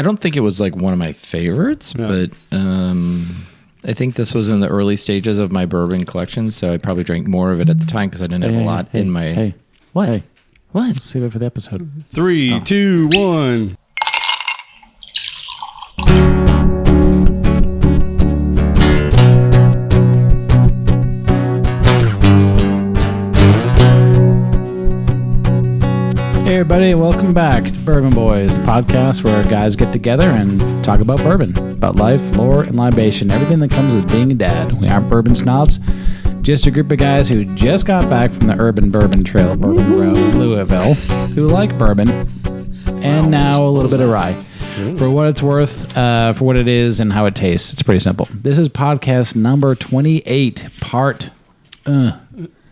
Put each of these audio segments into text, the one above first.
I don't think it was like one of my favorites, but I think this was in the early stages of my bourbon collection, so I probably drank more of it at the time because I didn't have a lot in my... Hey. What? Hey. What? Let's save it for the episode. 3, 2, 1. Hey everybody, welcome back to Bourbon Boys, podcast where guys get together and talk about bourbon, about life, lore, and libation, everything that comes with being a dad. We aren't bourbon snobs, just a group of guys who just got back from the UrbanBourbon Trail, Bourbon Row, Louisville, who like bourbon, and now a little bit of rye. For what it's worth, for what it is, and how it tastes. It's pretty simple. This is podcast number 28, part...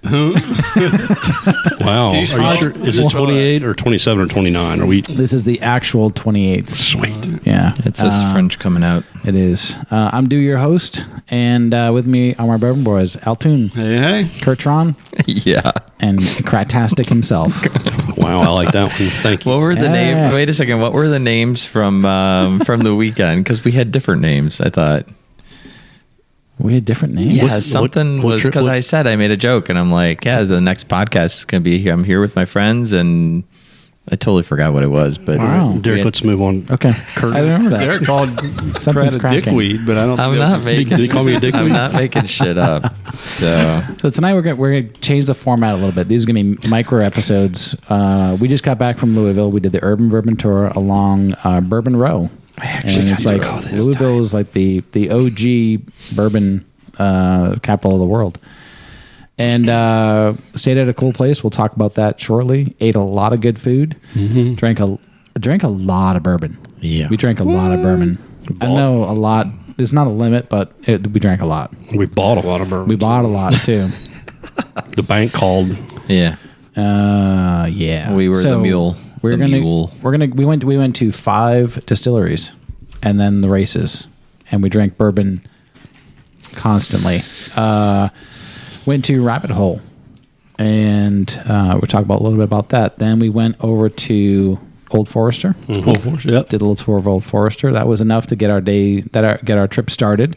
Wow. Are you sure? Is it 28 or 27 or 29? Are we? This is the actual 28th. Sweet. Yeah. It says French coming out. It is. I'm your host, and with me are my Bourbon Boys, Altoon. Hey. Kurtron. Yeah. And Kratastic himself. Wow, I like that one. Thank you. What were the names? Wait a second. What were the names from the weekend? Because we had different names, I thought. We had different names? Yeah, something was because I said I made a joke, and I'm like, yeah, the next podcast is going to be here. I'm here with my friends, and I totally forgot what it was. But wow. Derek, let's move on. Okay. I remember that. Derek called Something's cracking. dickweed, but I don't think I'm not making. Did he call me a dickweed? I'm not making shit up. So tonight we're gonna change the format a little bit. These are gonna be micro episodes. We just got back from Louisville. We did the UrbanBourbon tour along Bourbon Row. And it's like Louisville is like the OG bourbon capital of the world. And stayed at a cool place. We'll talk about that shortly. Ate a lot of good food. Mm-hmm. Drank a lot of bourbon. Yeah, we drank a lot of bourbon. I know a lot. There's not a limit, but we drank a lot. We bought a lot of bourbon. We bought a lot too. The bank called. Yeah. Yeah. We were the mule. We went to 5 distilleries and then the races, and we drank bourbon constantly. Went to Rabbit Hole, and we'll talk about a little bit about that. Then we went over to Old Forester. Mm-hmm. Old Forester, yep. Did a little tour of Old Forester. That was enough to get our trip started.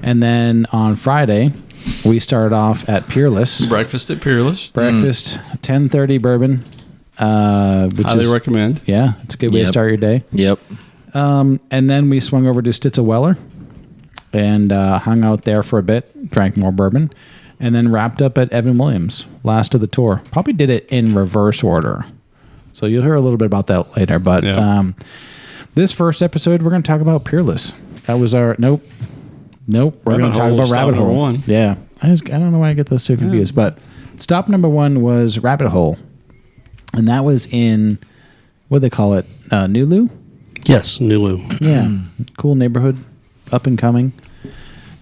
And then on Friday, we started off at Peerless. Breakfast at Peerless. Breakfast, 10:30 bourbon. Which highly recommend. Yeah, it's a good way to start your day. Yep. And then we swung over to STITZEL-WELLER and hung out there for a bit, drank more bourbon, and then wrapped up at Evan Williams, last of the tour. Probably did it in reverse order. So you'll hear a little bit about that later. But this first episode, we're going to talk about Peerless. That was our... Nope. We're going to talk about Rabbit Hole. One. Yeah. I don't know why I get those two confused. But stop number 1 was Rabbit Hole. And that was in, what do they call it? Nulu? Yes, Nulu. Yeah. Cool neighborhood. Up and coming.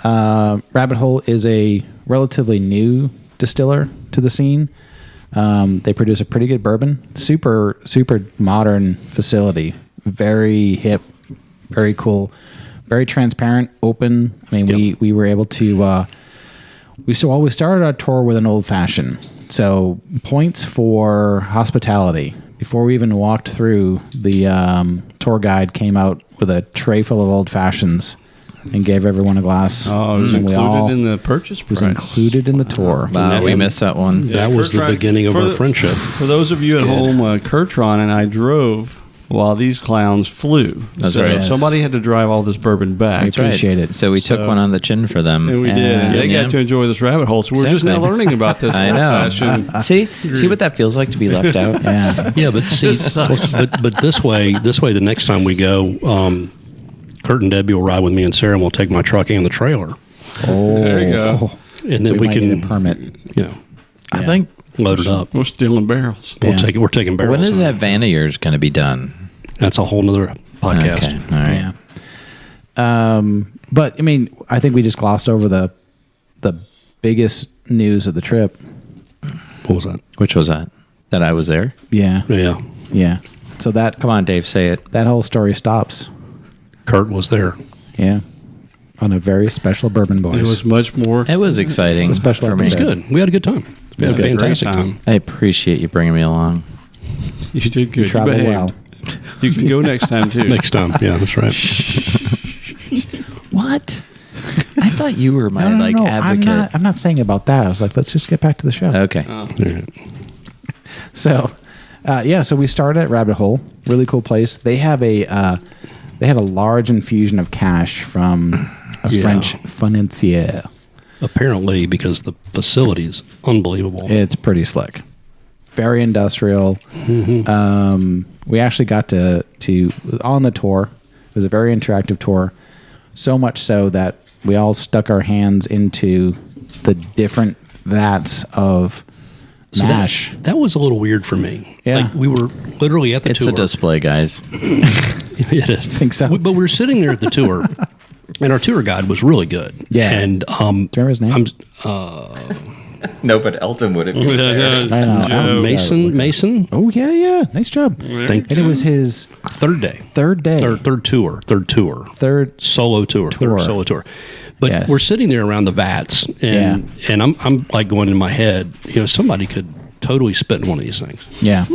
Rabbit Hole is a relatively new distiller to the scene. They produce a pretty good bourbon. Super, super modern facility. Very hip. Very cool. Very transparent, open. I mean, we were able to... we started our tour with an old fashioned. So points for hospitality. Before we even walked through, the tour guide came out with a tray full of old fashions and gave everyone a glass. Oh, it was included in the purchase price. It was included in the tour. Wow, we missed that one. Yeah, that was the beginning of our friendship. For those of you at home, Kurtron and I drove while these clowns flew. That's right. If somebody had to drive all this bourbon back. I appreciate it. So we took one on the chin for them. And we did. And they got to enjoy this rabbit hole. So we're just now learning about this. I know. See what that feels like to be left out? Yeah, but see, but this way, the next time we go, Kurt and Debbie will ride with me and Sarah, and we'll take my truck and the trailer. Oh, there you go. And then we can get a permit. I think load it up. We're stealing barrels. We're taking barrels. When is that van of yours going to be done? That's a whole nother podcast. Okay. All right. Yeah. But I mean, I think we just glossed over the biggest news of the trip. What was that? Which was that? That I was there? Yeah. Yeah. So that... Come on, Dave, say it. That whole story stops. Kurt was there. Yeah. On a very special Bourbon Boys. It was much more... It was exciting. It's a special for me. It was good. We had a good time. It was a fantastic time. I appreciate you bringing me along. You did good. You traveled well. You can go next time too. Next time. Yeah, that's right. What? I thought you were my No, advocate. I'm not saying about that. I was like, let's just get back to the show. Okay. All right. So, so we started at Rabbit Hole. Really cool place. They have they had a large infusion of cash from a French financier. Apparently, because the facility is unbelievable. It's pretty slick. Very industrial. We actually got to on the tour. It was a very interactive tour. So much so that we all stuck our hands into the different vats of mash. That was a little weird for me. Yeah. Like, we were literally at the It's tour. a display, guys. It is. I think so. But we were sitting there at the tour, and our tour guide was really good. Yeah. And Do you remember his name? No, but Elton would have I know. Mason. Oh, yeah. Nice job. Thank And it was his third day. third day. Third tour. Third Solo tour. Third solo tour. But Yes. we're sitting there around the vats, and I'm like going in my head, somebody could totally spit in one of these things. Yeah.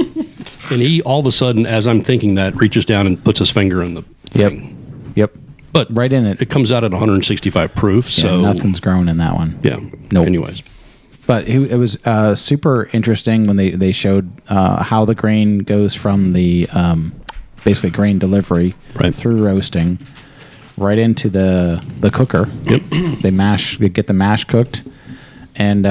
And he, all of a sudden, as I'm thinking that, reaches down and puts his finger in the Yep. thing. Yep. But Right in it. it comes out at 165 proof, Yeah, so nothing's grown in that one. Yeah. Nope. Anyways. But it was super interesting when they showed how the grain goes from the basically grain delivery Right. through roasting right into the cooker. Yep. They get the mash cooked, and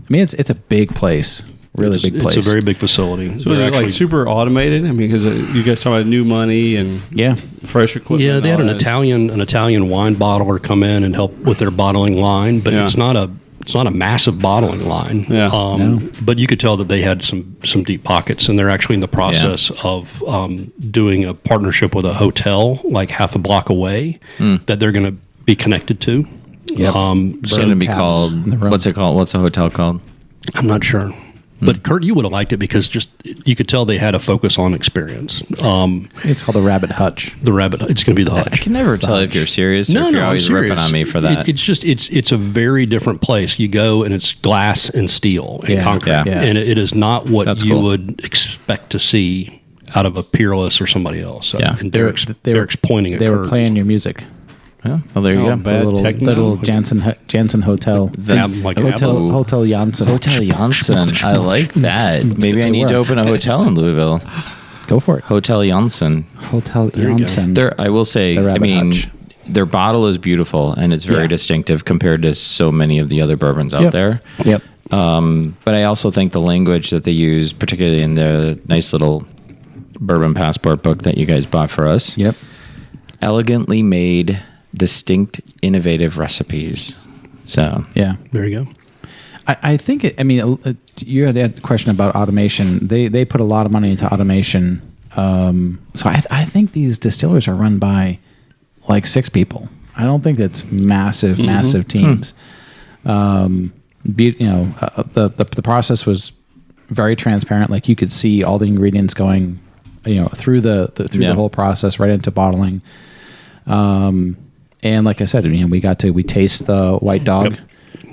it's a big place, really big place. It's a very big facility. So is it like super automated? I mean, because you guys talk about new money and fresh equipment. Yeah, they had and an all that. Italian wine bottler come in and help with their bottling line, but it's not a massive bottling line. Yeah. But you could tell that they had some deep pockets, and they're actually in the process of doing a partnership with a hotel like half a block away that they're going to be connected to. Yep. It's going to be called, in the room. what's it called? What's the hotel called? I'm not sure. But Kurt, you would have liked it because just you could tell they had a focus on experience. It's called the Rabbit Hutch. It's going to be the I Hutch. can never tell if you're serious or No, if you're I'm always serious. ripping on me for that. It's a very different place. You go and it's glass and steel and concrete, yeah. and it is not what That's you cool. would expect to see out of a Peerless or somebody else. So, Yeah. and Derek's pointing at They were Kurt. playing your music. Yeah. Well, there you go. bad. The techno? little Jansen Hotel. Like Hotel Janssen. Hotel Janssen. I like that. Maybe I need to open a hotel in Louisville. Go for it. Hotel Janssen. Hotel Janssen. I will say, The Rabbit Hutch. their bottle is beautiful and it's very distinctive compared to so many of the other bourbons out there. Yep. But I also think the language that they use, particularly in the nice little bourbon passport book that you guys bought for us, Yep. elegantly made, distinct, innovative recipes. So Yeah. There you go. I think you had a question about automation. They put a lot of money into automation. So I think these distillers are run by like 6 people. I don't think that's massive teams. The process was very transparent. Like you could see all the ingredients going, through the whole process right into bottling. And like I said, we taste the white dog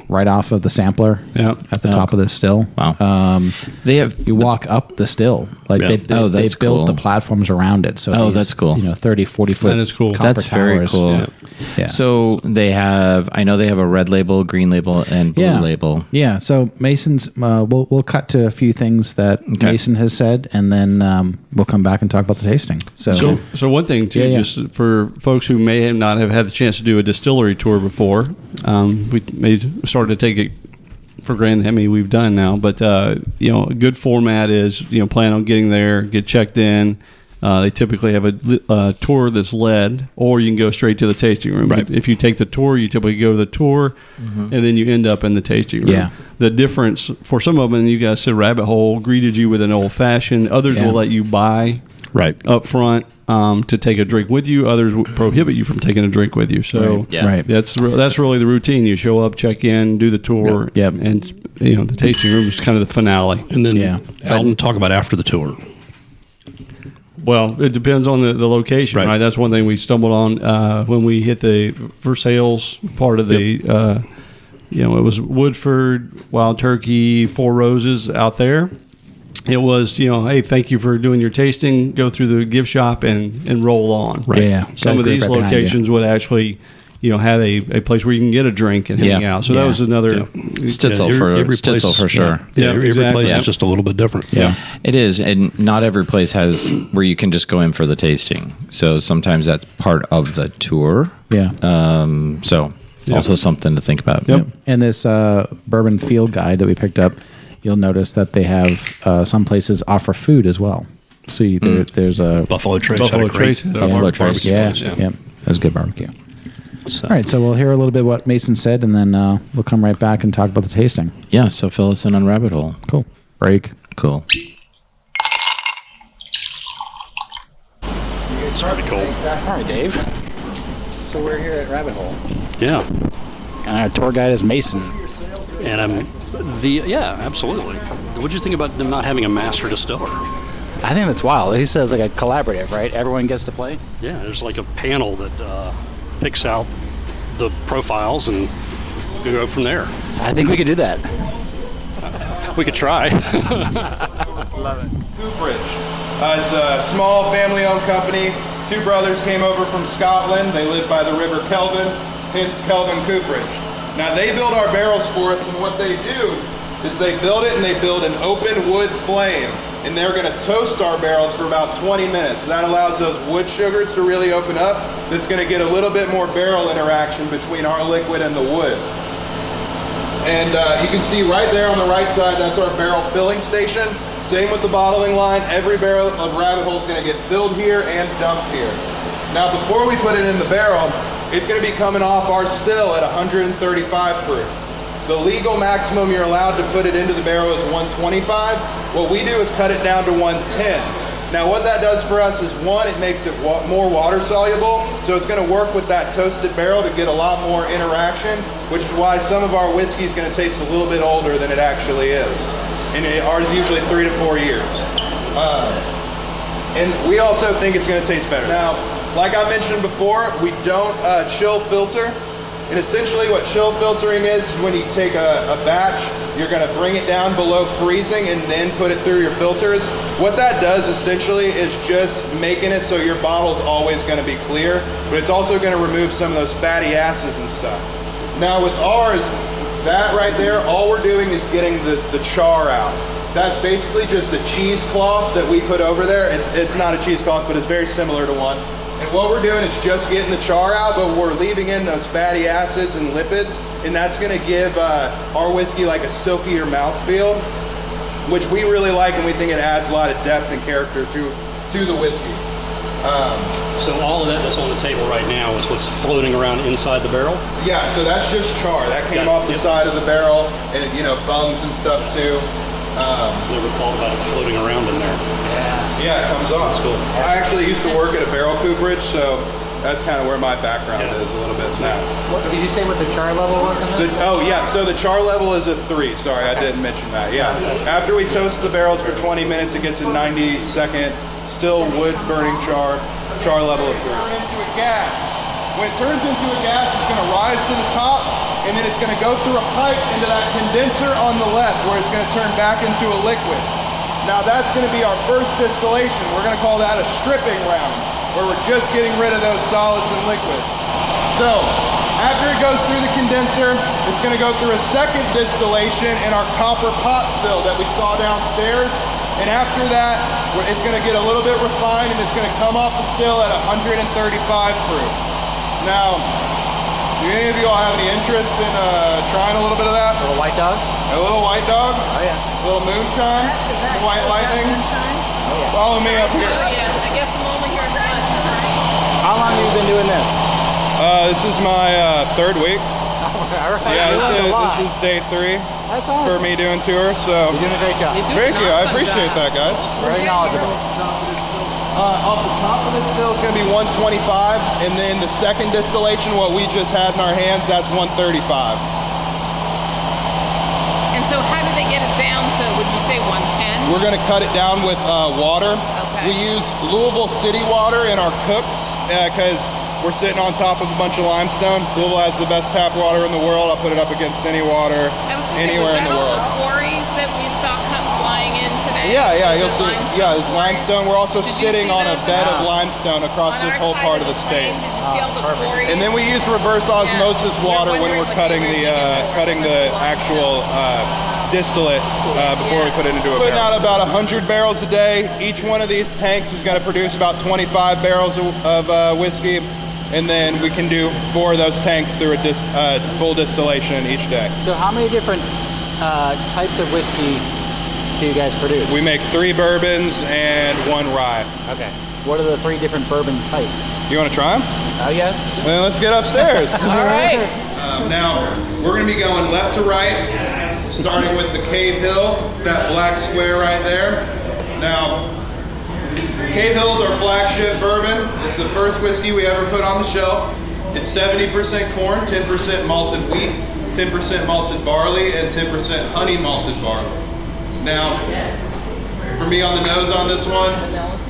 right off of the sampler at the top of the still. Wow. You walk up the still. Like they built cool. the platforms around it. So that's cool. 30, 40 foot. That is cool. copper That's very towers. cool. Yeah. So I know they have a red label, green label, and blue label. Yeah. So Mason's, we'll cut to a few things that Mason has said, and then we'll come back and talk about the tasting. So one thing too, just for folks who may not have had the chance to do a distillery tour before, we started to take it for granted. I mean, we've done now, but a good format is plan on getting there, get checked in. They typically have a tour that's led, or you can go straight to the tasting room. Right. If you take the tour, you typically go to the tour, and then you end up in the tasting room. Yeah. The difference for some of them, you guys said Rabbit Hole greeted you with an old fashioned. Others will let you buy up front to take a drink with you. Others will prohibit you from taking a drink with you. So that's really the routine. You show up, check in, do the tour, and the tasting room is kind of the finale. And then Elton, talk about after the tour. Well, it depends on the location, right? That's one thing we stumbled on when we hit the for sales part of the, it was Woodford, Wild Turkey, Four Roses out there. It was, hey, thank you for doing your tasting. Go through the gift shop and roll on. Right. Yeah. Some of these locations would actually, have a place where you can get a drink and hang out. So that was another Stitzel for sure. Yeah, every exactly. place is just a little bit different. Yeah. It is, and not every place has where you can just go in for the tasting. So sometimes that's part of the tour. Yeah. Also something to think about. Yep. And this bourbon field guide that we picked up, you'll notice that they have some places offer food as well. See, there's a Buffalo Trace. Buffalo had a great Trace had a Buffalo barbecue Trace. Yeah, place, yeah, that was good barbecue. So, All right, so we'll hear a little bit what Mason said, and then we'll come right back and talk about the tasting. Yeah, so fill us in on Rabbit Hole. Cool. Break. Cool. it's pretty cool. All right, Dave. So we're here at Rabbit Hole. Yeah. And our tour guide is Mason. And absolutely. What do you think about them not having a master distiller? I think that's wild. He says like a collaborative, right? Everyone gets to play? Yeah, there's like a panel that picks out the profiles and we go from there. I think we could do that. We could try. Love it. Cooperage. It's a small family-owned company. Two brothers came over from Scotland. They live by the River Kelvin, hence Kelvin Cooperage. Now they build our barrels for us, and what they do is they build it and they build an open wood flame, and they're going to toast our barrels for about 20 minutes. That allows those wood sugars to really open up. That's going to get a little bit more barrel interaction between our liquid and the wood. And you can see right there on the right side, that's our barrel filling station. Same with the bottling line. Every barrel of Rabbit Hole is going to get filled here and dumped here. Now before we put it in the barrel, it's going to be coming off our still at 135 proof. The legal maximum you're allowed to put it into the barrel is 125. What we do is cut it down to 110. Now what that does for us is, one, it makes it more water soluble, so it's going to work with that toasted barrel to get a lot more interaction, which is why some of our whiskey is going to taste a little bit older than it actually is. And ours is usually 3 to 4 years. And we also think it's going to taste better. Now, like I mentioned before, we don't chill filter. And essentially what chill filtering is when you take a batch, you're going to bring it down below freezing and then put it through your filters. What that does essentially is just making it so your bottle's always going to be clear, but it's also going to remove some of those fatty acids and stuff. Now with ours, that right there, all we're doing is getting the char out. That's basically just a cheesecloth that we put over there. It's not a cheesecloth, but it's very similar to one. And what we're doing is just getting the char out, but we're leaving in those fatty acids and lipids, and that's going to give our whiskey like a silkier mouthfeel, which we really like, and we think it adds a lot of depth and character to the whiskey. So all of that that's on the table right now is what's floating around inside the barrel? Yeah, so that's just char. That came off the side of the barrel, and bungs and stuff too. Never thought about it floating around in there. Yeah, it comes off. That's cool. I actually used to work at a barrel cooperage, so that's kind of where my background is a little bit now. What did you say what the char level was in this? So the char level is a 3. Sorry, I didn't mention that. Yeah. After we toast the barrels for 20 minutes, it gets a 90-second still wood burning char level of 3. Turn into a gas. When it turns into a gas, it's going to rise to the top, and then it's going to go through a pipe into that condenser on the left, where it's going to turn back into a liquid. Now that's going to be our first distillation. We're going to call that a stripping round, where we're just getting rid of those solids and liquids. So after it goes through the condenser, it's going to go through a second distillation in our copper pot still that we saw downstairs. And after that, it's going to get a little bit refined, and it's going to come off the still at 135 proof. Now, do any of you all have any interest in trying a little bit of that? A little white dog? A little white dog? Oh yeah. A little moonshine? Some white lightning? Oh yeah. Follow me up here. Oh, yeah. I guess I'm only here once, right? How long have you been doing this? This is my 3rd week. All right. Yeah, You learned a lot. this is day 3 That's awesome. for me doing tour. So You're doing a great job. thank you. I appreciate that, guys. Very knowledgeable. Off the top of it still, it's going to be 125, and then the second distillation, what we just had in our hands, that's 135. And so how do they get it down to, would you say 110? We're going to cut it down with water. Okay. We use Louisville City water in our cooks because we're sitting on top of a bunch of limestone. Louisville has the best tap water in the world. I'll put it up against any water I was gonna say, anywhere was in that the all world. the quarries that we saw come flying in today? tank? Yeah, Is you'll it see. limestone Yeah, there's limestone. We're also Did you sitting see on a those bed on- of limestone across on this our whole side part of the plane? state. Did you see all the quarries? And then we use reverse osmosis Yeah. water We're when we're wondering what cutting the actual distillate before we put it into a barrel. Putting out about 100 barrels a day. Each one of these tanks is going to produce about 25 barrels of whiskey, and then we can do 4 of those tanks through a full distillation each day. So how many different types of whiskey do you guys produce? We make 3 bourbons and 1 rye. Okay. What are the 3 different bourbon types? You want to try them? Oh, yes. Then let's get upstairs. All right. Now, we're going to be going left to right, starting with the Cave Hill, that black square right there. Now, Cave Hill is our flagship bourbon. It's the first whiskey we ever put on the shelf. It's 70% corn, 10% malted wheat, 10% malted barley, and 10% honey malted barley. Now, for me on the nose on this one,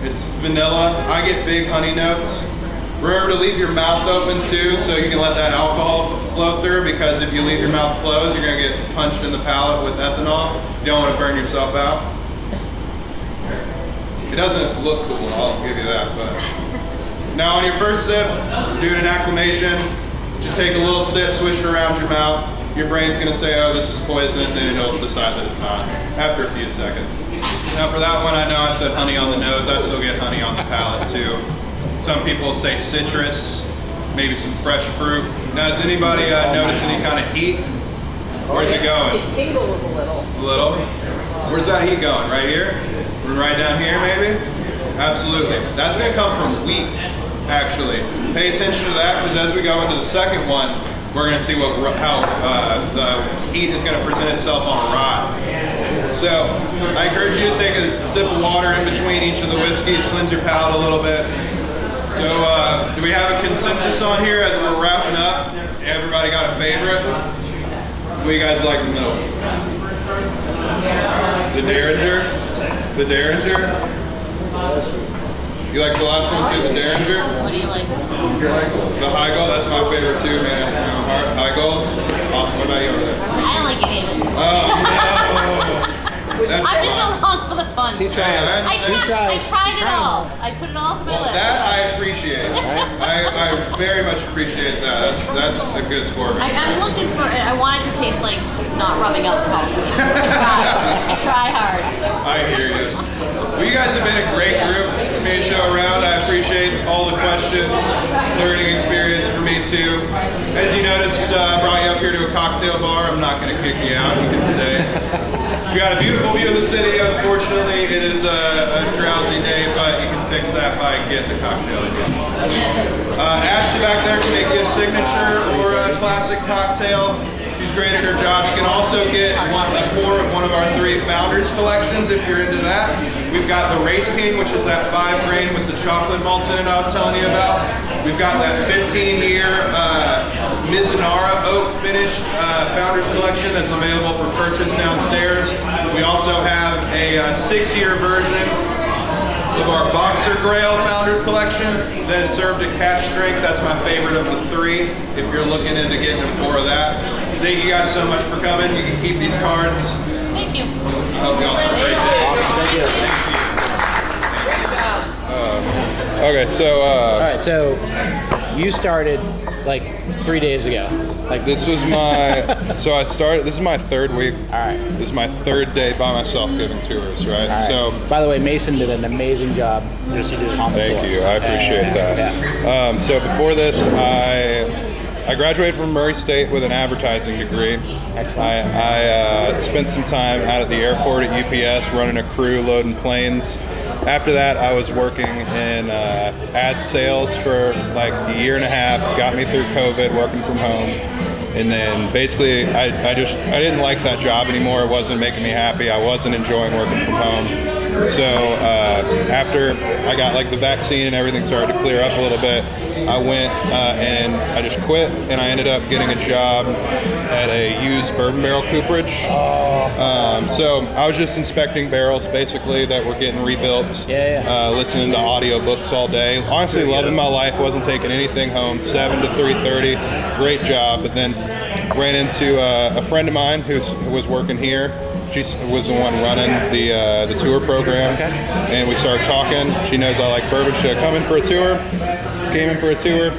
it's vanilla. I get big honey notes. Remember to leave your mouth open too, so you can let that alcohol flow through, because if you leave your mouth closed, you're gonna get punched in the palate with ethanol. You don't wanna burn yourself out. It doesn't look cool, I'll give you that, but. Now on your first sip, doing an acclimation, just take a little sip, swish it around your mouth. Your brain's gonna say, oh, this is poison, then it'll decide that it's not, after a few seconds. Now for that one, I know I said honey on the nose, I still get honey on the palate too. Some people say citrus, maybe some fresh fruit. Now, does anybody notice any kind of heat? Where's it going? It tingles a little. A little? Where's that heat going? Right here? Right down here, maybe? Absolutely. That's going to come from wheat, actually. Pay attention to that, because as we go into the second one, we're going to see how the heat is going to present itself on a rye. So, I encourage you to take a sip of water in between each of the whiskeys, cleanse your palate a little bit. So, do we have a consensus on here as we're wrapping up? Everybody got a favorite? What do you guys like in the middle? The Derringer? The Derringer? You like the last one too, the Derringer? What do you like? The High Gold, that's my favorite too, man. You know, High Gold? Awesome, what about you over there? I don't like any of it. Oh, no! That's I'm just along for the fun. She tries. I tried it all. I put it all to my lips. That I appreciate. I very much appreciate that. That's a good sport. I'm looking for it. I want it to taste like not rubbing alcohol to me. I try hard. I hear you. Well, you guys have been a great group for me to show around. I appreciate all the questions, learning experience for me too. As you noticed, I brought you up here to a cocktail bar. I'm not going to kick you out. You can stay. We got a beautiful view of the city. Unfortunately, it is a drowsy day, but you can fix that by getting the cocktail again. Ashley back there can make you a signature or a classic cocktail. She's great at her job. You can also get a pour of one of our 3 Founders collections if you're into that. We've got the Race King, which is that 5 grain with the chocolate malts in it I was telling you about. We've got that 15-year Mizunara oak finished Founders collection that's available for purchase downstairs. We also have a 6-year version of our Boxer Grail Founders collection that is served at cash strength. That's my favorite of the 3 if you're looking into getting a pour of that. Thank you guys so much for coming. You can keep these cards. Thank you. I hope you all have a great day. Thank you. Okay, so All right, so you started like 3 days ago. Like this was my so I started. This is my 3rd week. All right. This is my 3rd day by myself giving tours. Right. All right. So by the way, Mason did an amazing job. Yes, he did. On the thank tour. you. I appreciate that. So before this, I graduated from Murray State with an advertising degree. Excellent. I spent some time out at the airport at UPS running a crew loading planes. After that, I was working in ad sales for like a year and a half. Got me through COVID, working from home. And then basically, I didn't like that job anymore. It wasn't making me happy. I wasn't enjoying working from home. So after I got like the vaccine and everything started to clear up a little bit, I went and I just quit, and I ended up getting a job at a used bourbon barrel cooperage. So I was just inspecting barrels basically that were getting rebuilt, listening to audiobooks all day. Honestly, loving my life, wasn't taking anything home, 7 to 3:30, great job. But then ran into a friend of mine who was working here. She was the one running the tour program, and we started talking. She knows I like bourbon. She said, come in for a tour. Came in for a tour,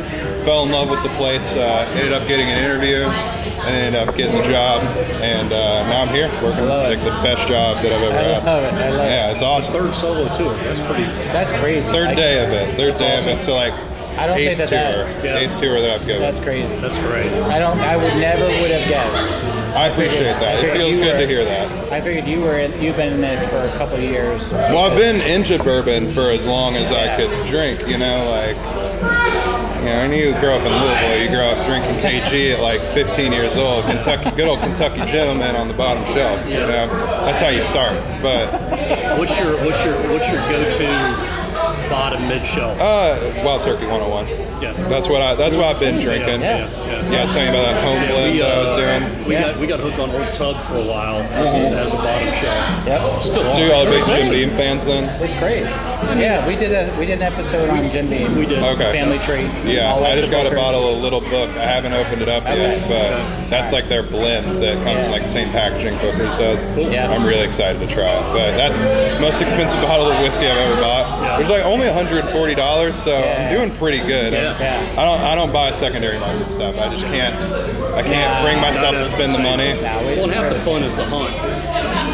fell in love with the place, ended up getting an interview, and ended up getting the job, and now I'm here working like the best job that I've ever had. I love it. Yeah, it's awesome. Third solo tour. That's crazy. Third day of it. So like I don't think eighth tour that I've given. That's crazy. That's great. I would never have guessed. I appreciate that. It feels good to hear that. I figured you've been in this for a couple of years. Well, I've been into bourbon for as long as I could drink, when you grow up in Louisville, you grow up drinking KG at like 15 years old. Good old Kentucky gentleman on the bottom shelf. That's how you start. But what's your go-to bottom mid shelf? Wild Turkey 101. Yeah, that's what I've been drinking. Yeah, I was telling you about that home blend that I was doing. We got hooked on Old Tug for a while as a bottom shelf. Yep. Still So you all big Jim Beam fans then? It's great. Yeah, we did an episode on Jim Beam. We did. Okay. Family Tree. Yeah, I just got a bottle of Little Book. I haven't opened it up yet, but that's like their blend that comes in like the same packaging Booker's does. Yeah. I'm really excited to try it. But that's the most expensive bottle of whiskey I've ever bought. There's like only $140, so I'm doing pretty good. I don't buy secondary market stuff. I just can't. I can't bring myself to spend the money. Well, and half the fun is the hunt.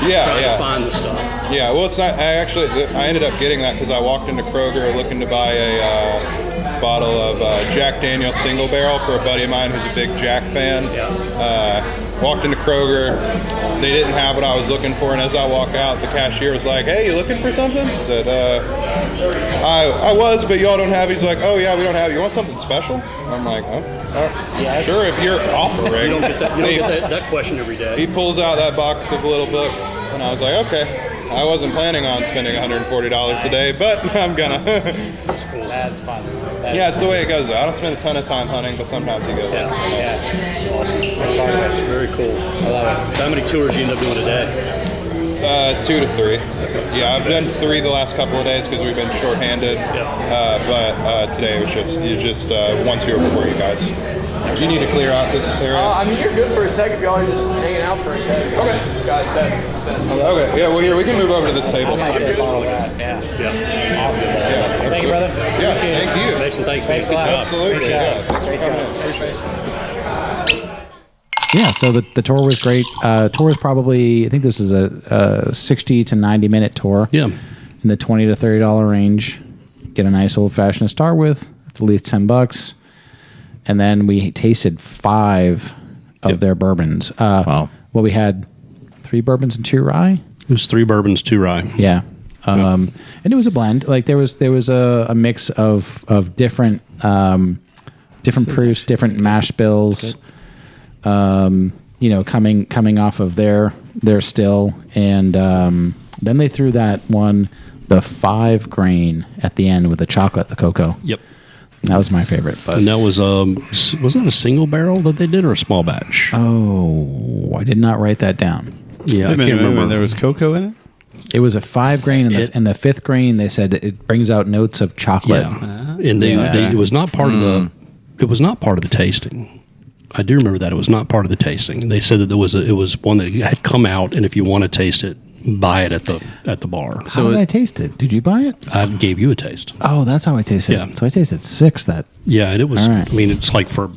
Trying to find the stuff. Yeah, well, it's not. I ended up getting that because I walked into Kroger looking to buy a bottle of Jack Daniel's Single Barrel for a buddy of mine who's a big Jack fan. Walked into Kroger. They didn't have what I was looking for, and as I walk out, the cashier was like, "Hey, you looking for something?" I said, "I was, but y'all don't have." He's like, "Oh yeah, we don't have. You want something special?" I'm like, "Oh, sure, if you're offering." You don't get that question every day. He pulls out that box of Little Book, and I was like, "Okay." I wasn't planning on spending $140 today, but I'm gonna. That's cool. That's fun. Yeah, it's the way it goes. I don't spend a ton of time hunting, but sometimes you go. Yeah. Awesome. That's part of it. Very cool. I love it. How many tours do you end up doing a day? 2 to 3. Yeah, I've done 3 the last couple of days because we've been shorthanded. But today it was just 1 tour before you guys. Do you need to clear out this area? I mean, you're good for a sec if y'all are just hanging out for a sec. Okay. Guys said. Okay. Yeah. Well, here we can move over to this table. I might get a bottle of that. Yeah. Awesome. Yeah. Thank you, brother. Yeah. Thank you. Mason, thanks, man. Thanks a lot. Absolutely. Yeah. Thanks for Great coming job. in. Appreciate it. Yeah, so the tour was great. Tour was probably, I think this is a 60 to 90 minute tour. Yeah. In the $20 to $30 range. Get a nice old fashioned to start with. It's at least $10. And then we tasted 5 of their bourbons. Wow. Well, we had 3 bourbons and 2 rye. It was 3 bourbons, 2 rye. Yeah. And it was a blend. Like there was a mix of different proofs, different mash bills. Coming off of their still, and then they threw that one, the 5 grain at the end with the chocolate, the cocoa. Yep. That was my favorite. But And that was that a single barrel that they did or a small batch? Oh, I did not write that down. Yeah, I can't remember. There was cocoa in it? It was a 5 grain, and the 5th grain they said it brings out notes of chocolate. Yeah. And it was not part of the. It was not part of the tasting. I do remember that it was not part of the tasting. They said that it was one that had come out, and if you want to taste it, buy it at the bar. How did I taste it? Did you buy it? I gave you a taste. Oh, that's how I tasted Yeah. it. So I tasted 6 that. Yeah, and it was. All right. I mean, it's like for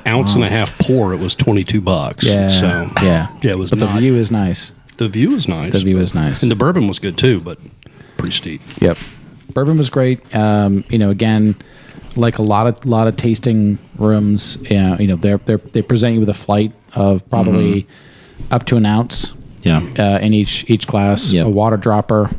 ounce and a half pour, it was $22. Yeah. So yeah. it was. But the view is nice. The view is nice. The view is nice. And the bourbon was good too, but pretty steep. Yep. Bourbon was great. Again, like a lot of tasting rooms, they present you with a flight of probably up to an ounce. Yeah. In each glass, Yep. a water dropper,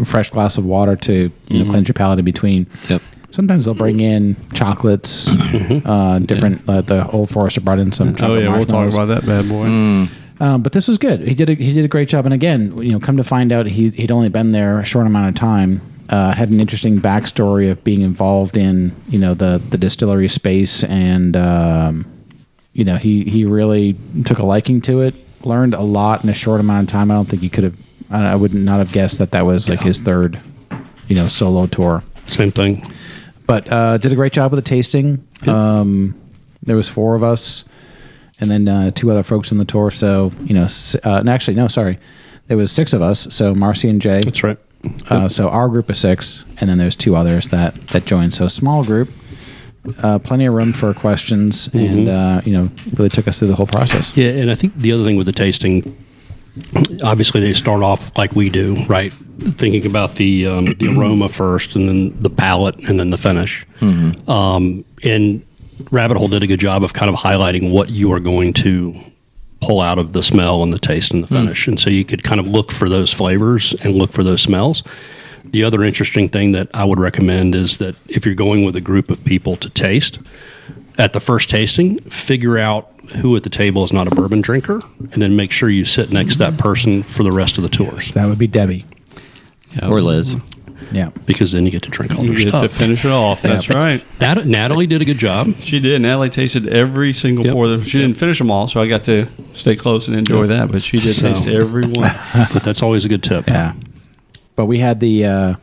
fresh glass of water to cleanse your palate in between. Yep. Sometimes they'll bring in chocolates, different. The Old Forester brought in some chocolate we'll talk marshmallows. about that bad boy. But this was good. He did a great job. And again, come to find out, he'd only been there a short amount of time. Had an interesting backstory of being involved in the distillery space, and he really took a liking to it. Learned a lot in a short amount of time. I don't think he could have. I would not have guessed that was like his third, solo tour. Same thing. But did a great job with the tasting. There was 4 of us. and then 2 other folks in the tour. So there was 6 of us. So Marcy and Jay. That's right. So our group of 6, and then there's 2 others that joined. So small group, plenty of room for questions, and really took us through the whole process. Yeah, and I think the other thing with the tasting, obviously they start off like we do, right? Thinking about the aroma first, and then the palate, and then the finish. And Rabbit Hole did a good job of kind of highlighting what you are going to pull out of the smell and the taste and the finish. And so you could kind of look for those flavors and look for those smells. The other interesting thing that I would recommend is that if you're going with a group of people to taste, at the first tasting, figure out who at the table is not a bourbon drinker, and then make sure you sit next to that person for the rest of the tours. That would be Debbie. Or Liz. Yeah. Because then you get to drink all You their get stuff. to finish it off. That's right. Natalie did a good job. She did. Natalie tasted every single Yep. pour. She didn't finish them all, so I got to stay close and enjoy that. But she did taste every one. But that's always a good tip. Yeah. But we had the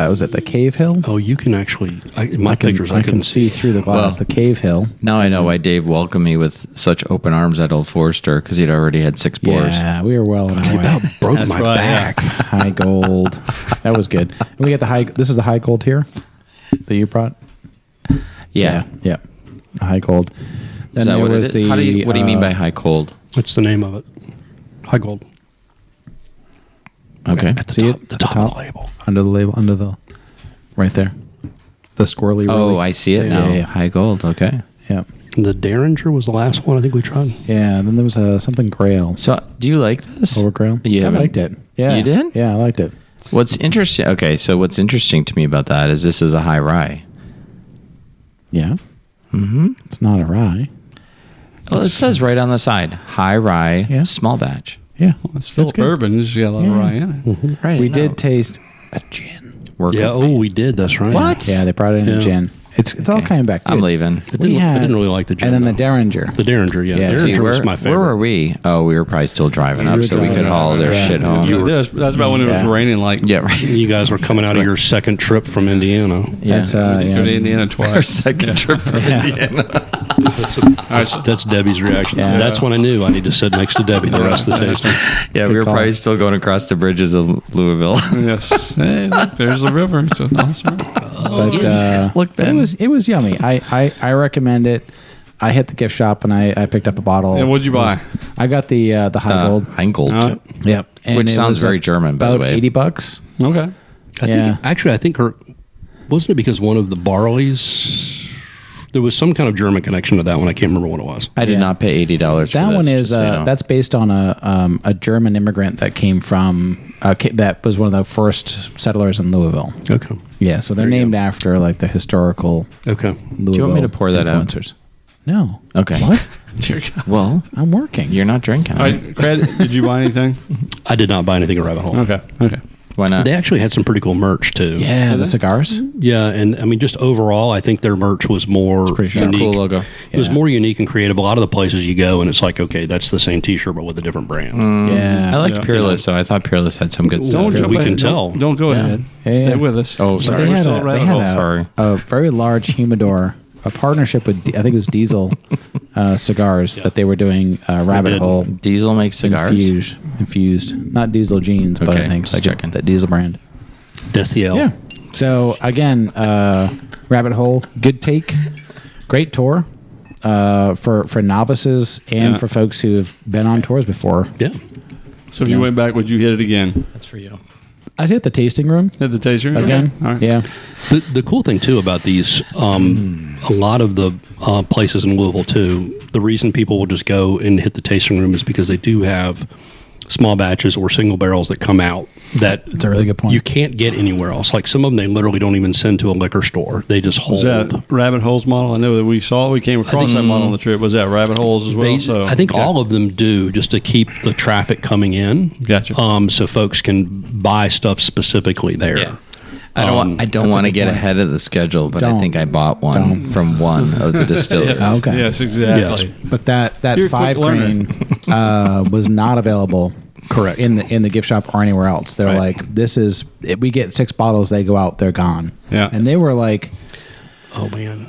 was it the Cave Hill? Oh, you can actually, in my pictures, I can see through the glass the Cave Hill. Now I know why Dave welcomed me with such open arms at Old Forester, because he'd already had 6 pours. Yeah, we were well on our way. broke That's my right, back. High gold. That was good. And we got the high. This is the high gold here that you brought. Yeah. Yeah. The high gold. Then Is that there what was it is? the. What do you mean by high cold? What's the name of it? High Gold. Okay. At the See top, it? the At the top of the top? label. Under the label, under the, right there, the squirrely. Oh, I see it now. Yeah. High gold. Okay. Yeah. The Derringer was the last one I think we tried. Yeah. Then there was something Grail. So, do you like this? Over Grail. You I haven't- liked it. Yeah. You did? Yeah, I liked it. What's interesting? Okay, so what's interesting to me about that is this is a high rye. Yeah. Mm-hmm. It's not a rye. Well, it says right on the side, high rye, Yeah. small batch. Yeah. It's still That's good. bourbon. It's just got a lot of rye in it. Right. We no. did taste a gin. Work Yeah, with me. we did. That's right. What? Yeah, they brought it in Yeah. a gin. It's all coming back. I'm good. leaving. I didn't really like the gin. And then the though. Derringer. The Derringer, yeah. Yeah, The see, Derringer was my Where favorite. were we? Oh, we were probably still driving up, were so we driving could haul up, their yeah. shit home. That's about when it was Yeah. raining. Like Yeah, right. You guys were coming out of your second trip from Indiana. Yeah. That's go to yeah. Indiana Our twice. second trip from Indiana. That's Debbie's reaction. Yeah. That's when I knew I need to sit next to Debbie the rest of the tasting. Yeah, we good were call. probably still going across the bridges of Louisville. Yes. Hey, look, there's the river. It's awesome. But Look, it Ben. was yummy. I recommend it. I hit the gift shop and I picked up a bottle. And what'd you buy? I got the high gold. Heingold. All right. Yep. And Which it sounds was very German, by the about way. $80. Okay. I think her, wasn't it because one of the barleys, there was some kind of German connection to that one. I can't remember what it was. I did Yeah. not pay $80 for That this, one is just so you know. that's based on a German immigrant that came from that was one of the first settlers in Louisville. Okay. Yeah, so they're named after like the historical Okay. Louisville. you want me to pour that out? influencers. No. Okay. What? Dear God. Well, I'm working. you're not drinking. All right, Craig, did you buy anything? I did not buy anything at Rabbit Hole. Okay. Okay. Why not? They actually had some pretty cool merch too. Yeah, the cigars. Yeah, and I mean, just overall, I think their merch was more pretty sharp. unique. Cool logo. It was Yeah. more unique and creative. A lot of the places you go, and it's like, okay, that's the same T-shirt but with a different brand. Yeah. I liked Yeah. Peerless, so I thought Peerless had some good stuff. Don't Yeah, jump we ahead. can tell. Don't go ahead. Yeah. Stay with us. Oh, But sorry. they We're had, still a, at they Rabbit had Hole. a, Sorry. a very large humidor, a partnership with I think it was Diesel cigars that they were doing Rabbit did. Hole Diesel makes cigars. infused, not Diesel jeans, but Okay, I think just like checking. that Diesel brand. Destiel. Yeah. So again, Rabbit Hole, good take, great tour for novices and Yeah. for folks who have been on tours before. Yeah. So if you went back, would you hit it again? That's for you. I'd hit the tasting room Hit the taster again. Okay. All right. Yeah. The cool thing too about these, a lot of the places in Louisville too, the reason people will just go and hit the tasting room is because they do have small batches or single barrels that come out that That's a really good point. you can't get anywhere else. Like some of them, they literally don't even send to a liquor store. They just hold. Was that Rabbit Holes model? I know that we came across that model on the trip. Was that Rabbit Holes as well? I think all of them do just to keep the traffic coming in. Gotcha. So folks can buy stuff specifically there. Yeah. I don't want to get ahead of the schedule, but I Don't. think I bought one from one of the distilleries. Oh, okay. Yes, exactly. Yes. But that You're a 5 quick learner. grain was not available. Correct in the gift shop or anywhere else. They're Right. like, this is we get 6 bottles, they go out, they're gone. Yeah. And they were like, Oh man.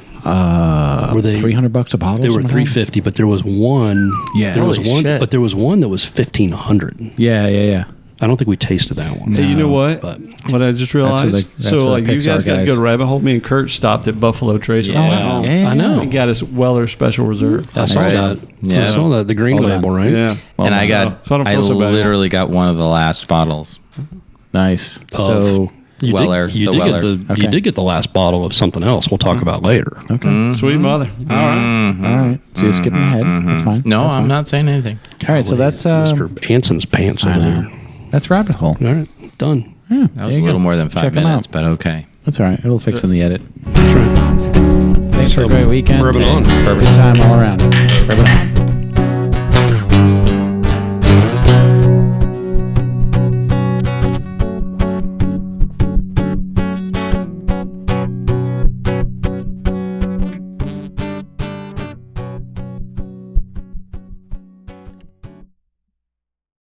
Were they $300 a bottle? They were $350, but there was one. Yeah. there was Holy one, shit. but there was one that was $1,500. Yeah. I don't think we tasted that one. Hey, you know what? But What I just realized. that's So, for like, the you guys Pixar got to go to guys. Rabbit Hole. Me and Kurt stopped at Buffalo Trace. Yeah. On the way home. Yeah. I know. He got us Weller Special Reserve. I saw right. that. Yeah. I saw that. The green Hold label, on. right? Yeah. And I got, So I don't feel so bad. literally got one of the last bottles. Nice. So you Weller, did, you the did Weller. get the Okay. you did get the last bottle of something else. We'll talk about later. Okay. Sweet mother. All right. All right. So you're skipping ahead. That's fine. No, That's I'm fine. not saying anything. All right. So that's Mr. Anson's pants I over know. there. That's Rabbit Hole. All right, done. Yeah, That was there a you little go. more than 5 Check 'em minutes, out. but okay. That's all right. It'll fix in the edit. That's right. Thanks for a great weekend. Bourbon on. Bourbon time all around. Bourbon on.